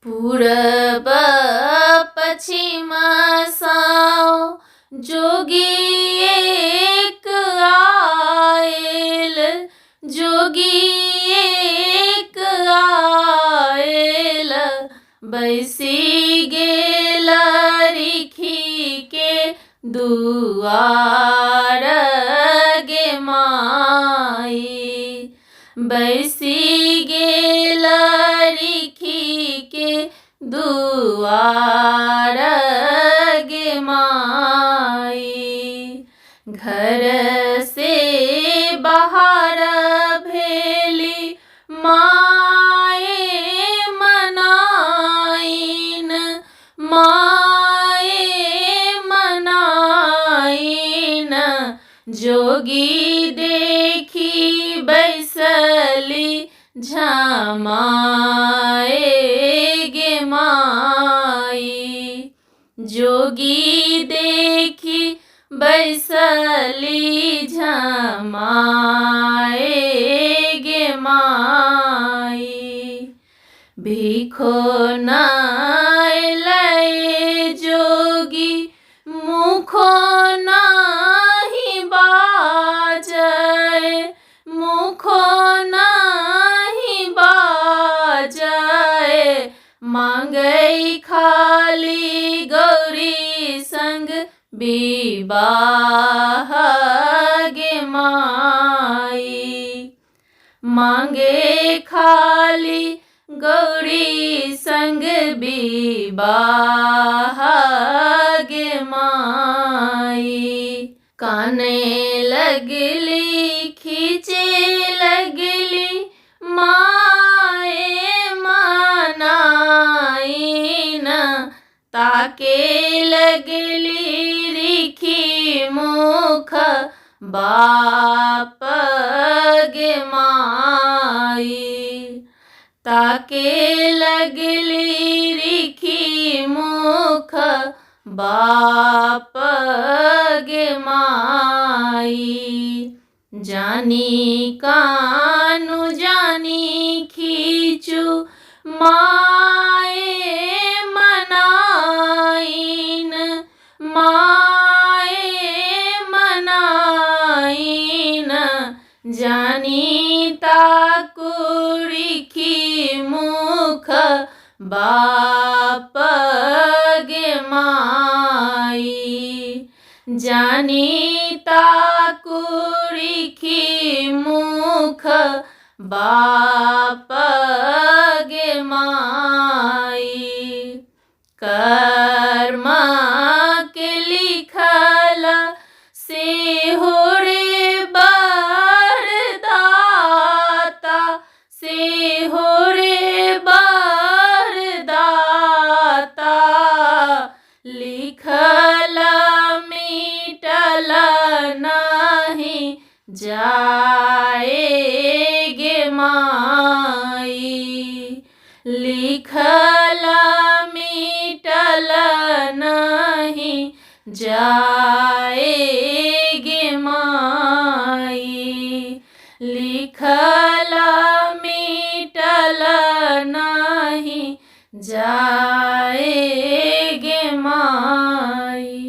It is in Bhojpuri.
पूरब पश्चिम साओ जोगी एक आयल, जोगी एक आयल, बैसी गेल रिखी के दुआर गे माई, बैसी गेल रिखी के दुआर गे माई। घर से बाहर भेली माए मनाइन, माए मनाइन, जोगी देखी बैसली झमाए गे माई, जोगी देखी बैसली झमाए गे माई। भीखो नाय जोगी मुखो नाही बाजय, मुखो नाही बाजय, मांगई खाली गौरी संग विवाह गे माई, मांगे खाली गौरी संग विवाह गे माई। काने लगली खींचे लगली माए मनाइन, ताके लगली रिखी मुख बाप गे माई, ताके लगली रिखी मुख बाप गे माई। जानी कानु जानी खींचू माए मनाइन, माए मनाइन, जानी ताकू रिखी मुख बाप गे माई, जानी ताकू रिखी मुख बाप गे माई। कर्म के लिखल से हो रे बरदाता, से हो रे बरदाता, लिखल मिटल नहीं जाए गे माई, लिखल मिटल नहीं जाए गे माई, लिखल मिटल नहीं जाए गे माई।